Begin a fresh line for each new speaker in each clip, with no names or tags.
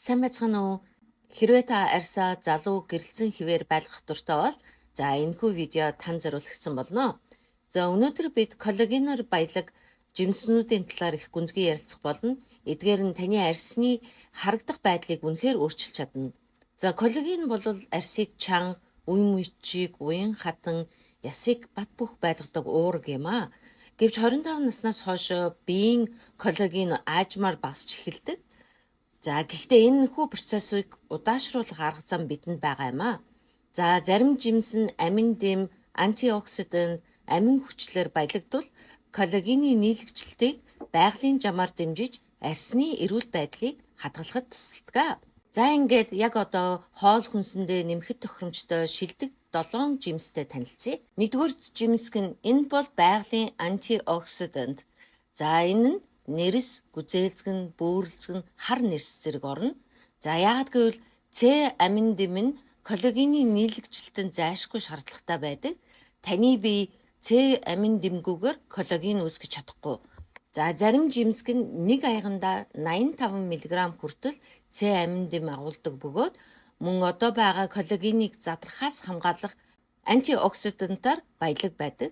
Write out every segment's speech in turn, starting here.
Сайн байцгаана уу? Хэрвээ та арьсаа залуу гэрэлцэн хിവэр байлгах дуртай бол энэхүү видео тань зориулагдсан болно. Өнөөдөр бид коллагеноор баялаг жимснүүдийн талаар их гүнзгий ярилцах болно. Эдгээр нь таны арьсны харагдах байдлыг үнэхээр өөрчилж чадна. Коллаген бол арьсыг чанга, үе мөчийг, уян хатан, ясыг бат бөх байлгадаг уураг юм аа. Гэвч 25 наснаас хойш биеийн коллаген аажмаар багасч эхэлдэг. Гэхдээ энэ хүү процессыг удаашруулах арга зам бидэнд байгаа юм аа. Зарим жимс нь амин дэм, антиоксидант, амин хүчлээр баялагдвал коллагений нийлэгчлэлтийг байгалийн жамаар дэмжиж арьсны эрүүл байдлыг хадгалахад тусалдаг. Ингээд яг одоо хоол хүнсэндээ нэмэхэд тохиромжтой шилдэг 7 жимстэй танилцъя. Нэгдүгээр жимсг нь энэ бол байгалийн антиоксидант. Энэ нь нэрс, гүзээлзгэн, бөөрөлзгэн, хар нэрс зэрэг орно. Яагаад гэвэл С амин дэм нь коллагений нийлэгчлэлтэн зайлшгүй шаардлагатай байдаг. Таны бие С амин дэмгүүгээр коллаген үүсгэж чадахгүй. Зарим жимсг нь нэг аягандаа 85 мг хүртэл С амин дэм агуулдаг бөгөөд мөн одоо байгаа коллагенийг задрахаас хамгаалах антиоксидантаар баялаг байдаг.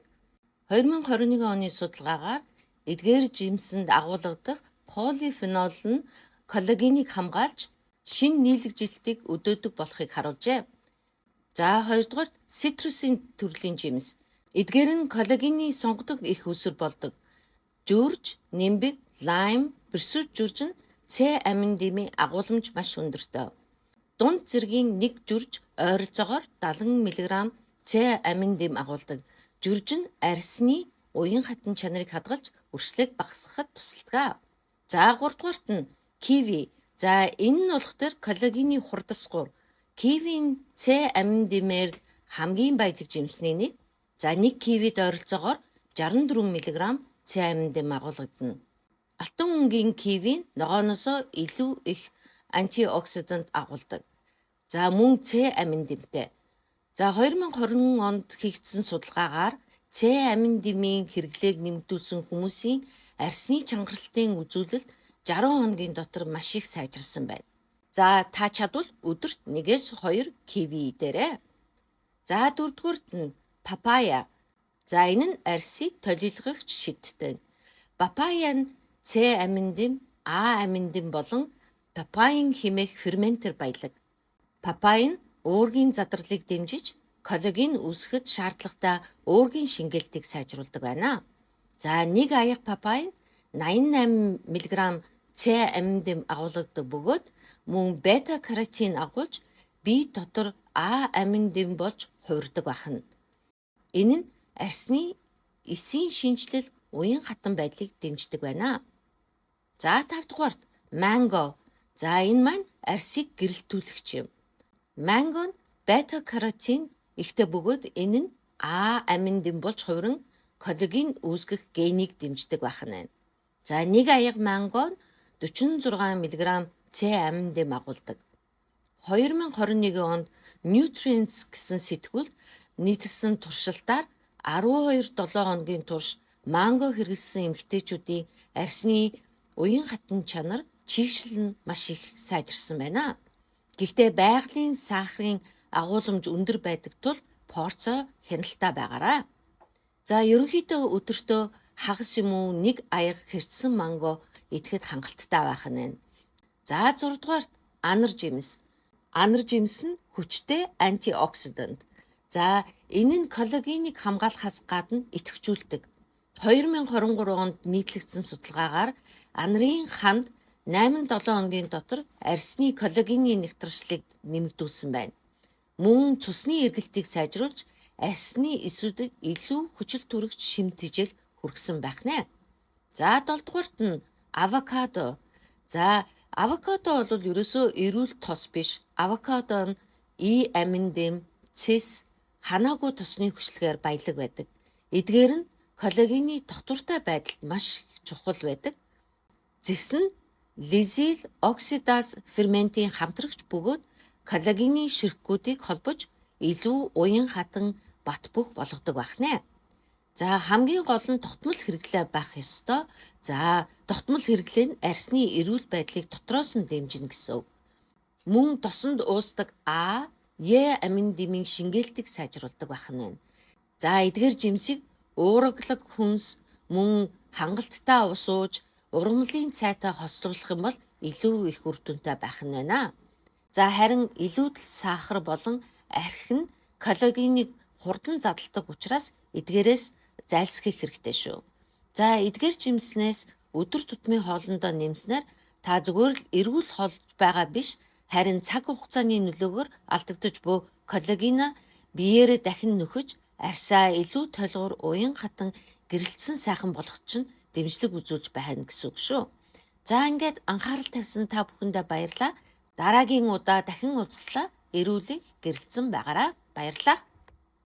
2021 оны судалгаагаар эдгээр жимсэнд агуулгадах полифенол нь коллагенийг хамгаалж шинэ нийлэгжилтийг өдөөдөг болохыг харуулжээ. Хоёрдугаар цитрусийн төрлийн жимс. Эдгээр нь коллагений сонгодог их үсэр болдог. Жүрж, нимбэг, лайм, берсүд жүрж нь С амин дэмийн агууламж маш өндөртэй. Дунд зэргийн нэг жүрж ойролцоогоор 70 мг С амин дэм агуулдаг. Жүрж нь арьсны уян хатан чанарыг хадгалж өршлөөг багасгахад тусалдаг. Гуравдугаарт нь киви. Энэ нь болох төр коллагений хурдасгуур. Кивийн С амин дэмээр хамгийн баялаг жимсний нэг. Нэг кивид ойролцоогоор 64 мг С амин дэм агуулгадана. Алтан өнгийн киви нь ногооноосоо илүү их антиоксидант агуулдаг. Мөн С амин дэмтэй. 2020 онд хийгдсэн судалгаагаар С амин дэмийн хэрэглээг нэмэгдүүлсэн хүмүүсийн арьсны чангаралтын үзүүлэлт 60 хоногийн дотор маш их сайжирсан байна. Та чадвал өдөрт 1-2 киви идээрэй. Дөрөвдүгээрт нь папая. Энэ нь арьсыг толийлгогч шидтэй. Папая нь С амин дэм, А амин дэм болон папаин хэмээх ферментээр баялаг. Папая нь уургийн задралыг дэмжиж коллаген үүсгэхэд шаардлагатай уургийн шингээлтийг сайжруулдаг байна. Нэг аяга папай нь 88 мг С амин дэм агуулгадаг бөгөөд мөн бета каротин агуулж бие дотор А амин дэм болж хувирдаг байна. Энэ нь арьсны эсийн шинжлэл, уян хатан байдлыг дэмждэг байна. Тавдугаарт манго. Энэ маань арьсыг гэрэлтүүлэгч юм. Манго нь бета каротин ихтэй бөгөөд энэ нь А амин дэм болж хувиран коллаген үүсгэх генийг дэмждэг байна. Нэг аяга манго нь 46 мг С амин дэм агуулдаг. 2021 онд Nutrients гэсэн сэтгүүлд нийтэлсэн туршилтаар 12-7 хоногийн турш манго хэрэглэсэн эмэгтэйчүүдийн арьсны уян хатан чанар чийгшил нь маш их сайжирсан байна. Гэхдээ байгалийн сахарын агууламж өндөр байдаг тул порцоо хяналттай байгаарай. Ерөнхийдөө өдөртөө хагас юм уу нэг аяга хэрчсэн манго идэхэд хангалттай байх нь. 6-дугаарт анар жимс. Анар жимс нь хүчтэй антиоксидант. Энэ нь коллагенийг хамгаалахаас гадна идэвхжүүлдэг. 2023 онд нийтлэгдсэн судалгаагаар анарын ханд 8-7 хоногийн дотор арьсны коллагений нэгтршлийг нэмэгдүүлсэн байна. Мөн цусны эргэлтийг сайжруулж арьсны эсүүдэд илүү хүчил төрөгч шимтгийжэл хүргэсэн байх нэ. 7-дугаарт нь авокадо. Авокадо бол ерөөсөө эрүүл тос биш. Авокадо нь И амин дэм, цэс, ханаагүй тосны хүчлэгээр баялаг байдаг. Эдгээр нь коллагений тогтвортой байдалд маш чухал байдаг. Зэс нь лизил оксидаз ферментийн хамтрагч бөгөөд коллагений ширхгүүдийг холбож илүү уян хатан бат бөх болгодог байна. Хамгийн гол нь тогтмол хэрэглээ байх ёстой. Тогтмол хэрэглээ нь арьсны эрүүл байдлыг дотроос нь дэмжинэ гэсэн үг. мөн тосонд уусдаг А, Е амин дэмийн шингээлтийг сайжруулдаг байх нь байна. За эдгээр жимсийг уургаглаг хүнс мөн хангалттай ус ууж ургамлын цайтай хослуулах юм бол илүү их үр дүнтэй байх нь байна. За харин илүүдэл сахар болон архи нь коллагенийг хурдан задалдаг учраас эдгээрээс зайлсхийх хэрэгтэй шүү. За эдгээр жимснээс өдөр тутмын хоолндоо нэмснээр та зүгээр л эрүүл холж байгаа биш, харин цаг хугацааны нөлөөгөөр алдагдаж буй коллагена биеэрээ дахин нөхөж арьсаа илүү толгор уян хатан гэрэлтсэн сайхан болгох чинь дэмжлэг үзүүлж байна гэсэн үг шүү. За ингээд анхаарал тавьсан та бүхэндээ баярлалаа. Дараагийн удаа дахин уулзлаа. Эрүүлэг гэрэлтсэн байгаарай. Баярлалаа.